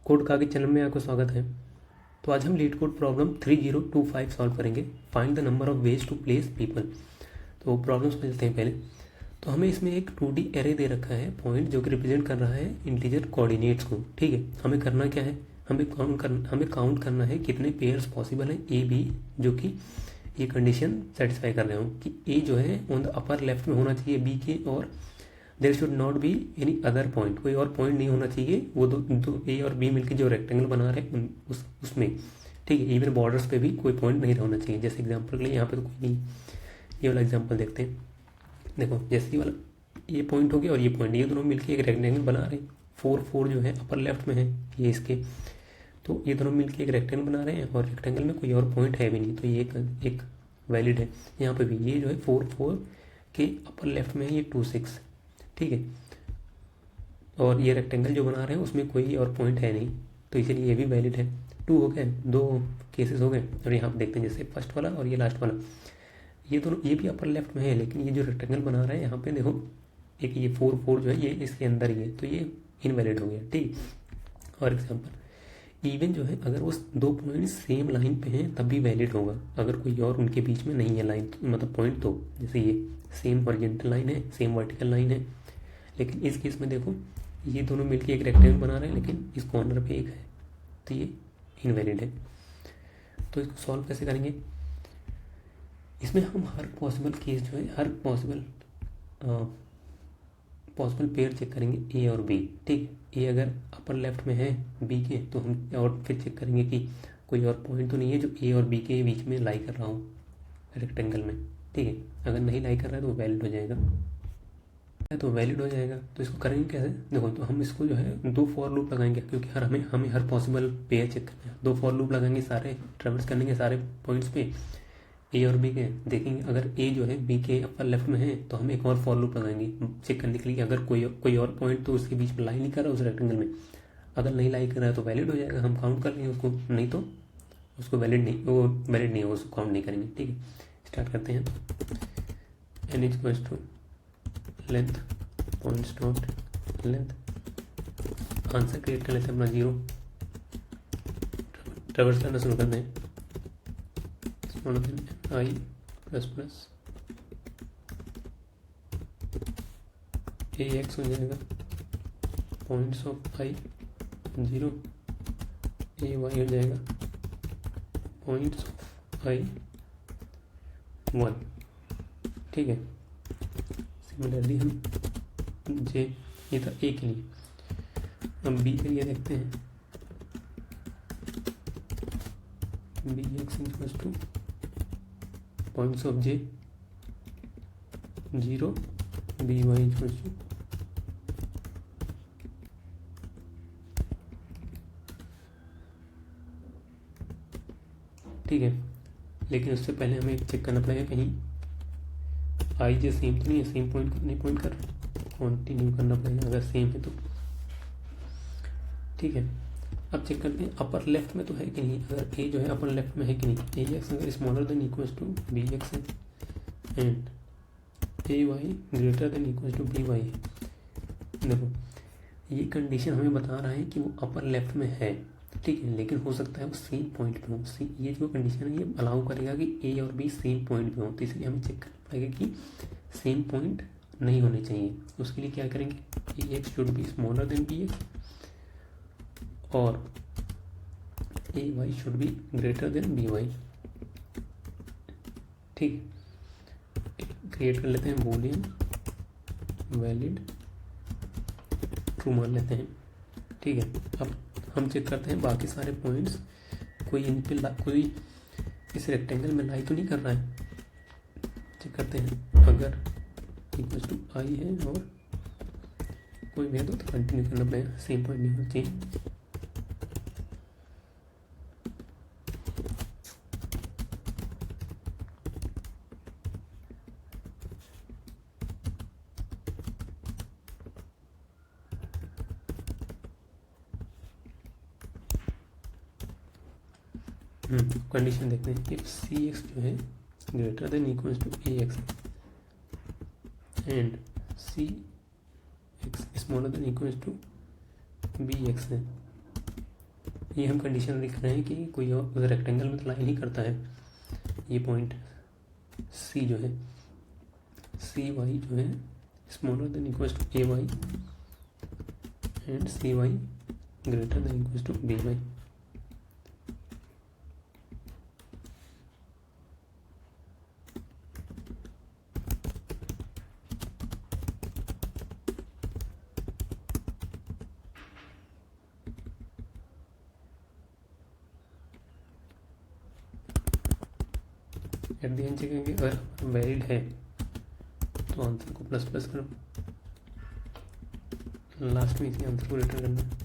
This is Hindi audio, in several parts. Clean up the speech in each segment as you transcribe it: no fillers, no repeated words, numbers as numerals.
कोड का के चैनल में आपका स्वागत है। तो आज हम लीड कोड प्रॉब्लम 3025 सॉल्व करेंगे। Find the number of ways to place people. तो प्रॉब्लम समझते हैं पहले। तो हमें इसमें एक 2D एरे दे रखा है पॉइंट जो कि रिप्रेजेंट कर रहा है इंटीजर कोऑर्डिनेट्स को। ठीक है, हमें करना क्या है, हमें काउंट करना है कितने पेयर्स पॉसिबल हैं ए बी, जो कि ये कंडीशन सेटिस्फाई कर रहे हो कि ए जो है ऑन द अपर लेफ्ट में होना चाहिए बी के, और there should not be any other point, कोई और पॉइंट नहीं होना चाहिए। वो दो ए और बी मिलकर जो रेक्टेंगल बना रहे हैं उसमें। ठीक है, इवन बॉर्डर्स पे भी कोई पॉइंट नहीं होना चाहिए। जैसे एग्जांपल के लिए यहाँ पे तो कोई नहीं। ये वाला एग्जांपल देखते हैं। देखो जैसे ये वाला ये पॉइंट हो गया और ये पॉइंट, ये दोनों मिलकर एक रेक्टेंगल बना रहे हैं। 4 जो है अपर लेफ्ट में है ये इसके, तो ये दोनों मिलकर एक रेक्टेंगल बना रहे हैं और रेक्टेंगल में कोई और पॉइंट है भी नहीं, तो ये एक वैलिड है। यहाँ पे भी ये जो है 4 के अपर लेफ्ट में है ये 26। ठीक है, और ये रेक्टेंगल जो बना रहे हैं उसमें कोई और पॉइंट है नहीं, तो इसलिए ये भी वैलिड है। 2 हो गए, 2 केसेस हो गए। और यहाँ पे देखते हैं जैसे फर्स्ट वाला और ये लास्ट वाला, ये दोनों ये भी अपर लेफ्ट में है, लेकिन ये जो रेक्टेंगल बना रहा है यहाँ पे देखो, एक ये 4 जो है ये इसके अंदर ही है, तो ये इनवैलिड हो गया। ठीक, और एग्जाम्पल इवन जो है अगर वो 2 पॉइंट सेम लाइन पे हैं तब भी वैलिड होगा, अगर कोई और उनके बीच में नहीं है लाइन, मतलब पॉइंट। तो जैसे ये सेम हॉरिजॉन्टल लाइन है, सेम वर्टिकल लाइन है, लेकिन इस केस में देखो ये दोनों मिलकर एक रेक्टेंगल बना रहे हैं, लेकिन इस कॉर्नर पे एक है, तो ये इनवैलिड है। तो इसको सॉल्व कैसे करेंगे, इसमें हम हर पॉसिबल केस जो है, हर पॉसिबल पेयर चेक करेंगे ए और बी। ठीक, ए अगर अपर लेफ्ट में है बी के, तो हम और फिर चेक करेंगे कि कोई और पॉइंट तो नहीं है जो ए और बी के बीच में लाई कर रहा हो रेक्टेंगल में। ठीक है, अगर नहीं लाई कर रहा है तो वैलिड हो जाएगा, तो वैलिड हो जाएगा। तो इसको करेंगे कैसे, देखो तो हम इसको जो है 2 फॉर लूप लगाएंगे, क्योंकि हमें हर पॉसिबल पेयर चेक करना है। 2 फॉर लूप लगाएंगे, सारे ट्रेवल्स करेंगे सारे पॉइंट्स पे ए और बी के, देखेंगे अगर ए जो है बी के अपर लेफ्ट में है तो हम एक और फॉर लूप लगाएंगे चेक करने के लिए, अगर कोई और पॉइंट तो उसके बीच में लाई नहीं कर रहा उस रेक्टेंगल में। अगर नहीं लाई कर रहा है तो वैलिड हो जाएगा, हम काउंट कर लेंगे उसको, नहीं तो उसको वैलिड नहीं होगा, उसको काउंट नहीं करेंगे। ठीक है, स्टार्ट करते हैं। N equals to length points dot length, answer create कर लेते हैं अपना 0, ट्रेवर्स करना शुरू करते हैं। I plus plus A X हो जाएगा points of I 0, A Y हो जाएगा पॉइंट्स ऑफ आई 1। ठीक है, सिमिलरली हम जे, ये था ए के लिए, हम बी के लिए देखते हैं। B X equals to points of J 0, B Y equals to ठीक है, लेकिन उससे पहले हमें चेक करना पड़ेगा कहीं आई जे सेम तो नहीं है, सेम पॉइंट नहीं पॉइंट कर रहा, कंटिन्यू करना पड़ेगा अगर सेम है तो। ठीक है, अब चेक करते हैं अपर लेफ्ट में तो है कि नहीं, अगर ए जो है अपर लेफ्ट में है कि नहीं। ए एक्स अगर smaller than equals to B x है and a y greater than equals to b y है। देखो ये कंडीशन हमें बता रहा है कि वो अपर लेफ्ट में है। ठीक है, लेकिन हो सकता है वो सेम पॉइंट पे हो। ये जो कंडीशन है ये अलाउ करेगा कि ए और बी सेम पॉइंट पे हो, तो इसलिए हमें चेक करना पड़ेगा कि सेम पॉइंट नहीं होने चाहिए। उसके लिए क्या करेंगे, a x should be smaller than b x और a y should be greater than b y. ठीक, क्रिएट कर लेते हैं बूलियन वैलिड ट्रू मान लेते हैं। ठीक है, अब हम चेक करते हैं बाकी सारे पॉइंट्स, कोई इन पे कोई इस रेक्टेंगल में लाई तो नहीं कर रहा है। चेक करते हैं, अगर इक्वल टू आई है और कोई भी है तो कंटिन्यू करना पड़ेगा, सेम पॉइंट नहीं होना चाहिए। कंडीशन देखते हैं, इफ सी एक्स जो है greater than equals to A X and C X smaller than equals to B x है, ये हम कंडीशन लिख रहे हैं कि कोई और रेक्टेंगल में तो लाइन ही करता है। ये पॉइंट सी जो है, सी वाई जो है smaller than equal to a y and c y greater than equal to b y. At the end चेकेंगे अगर वैलिड है तो आंसर को प्लस प्लस करो, लास्ट में इसी आंसर को रिटर्न करना है।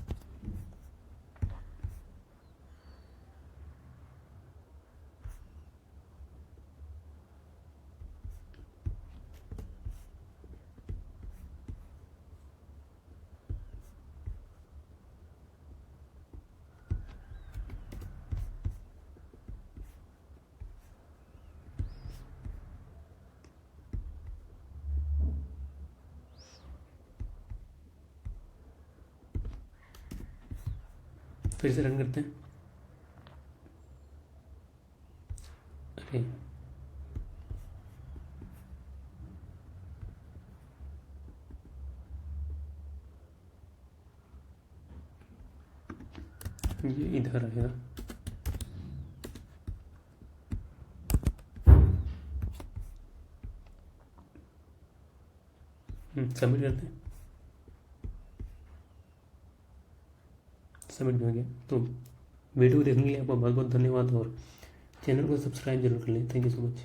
फिर से रन करते हैं। अरे ये इधर आएगा। सबमिट करते हैं। सबमिट हो गया। तो वीडियो देखने के लिए आपका बहुत बहुत धन्यवाद और चैनल को सब्सक्राइब जरूर कर लें। Thank you so much.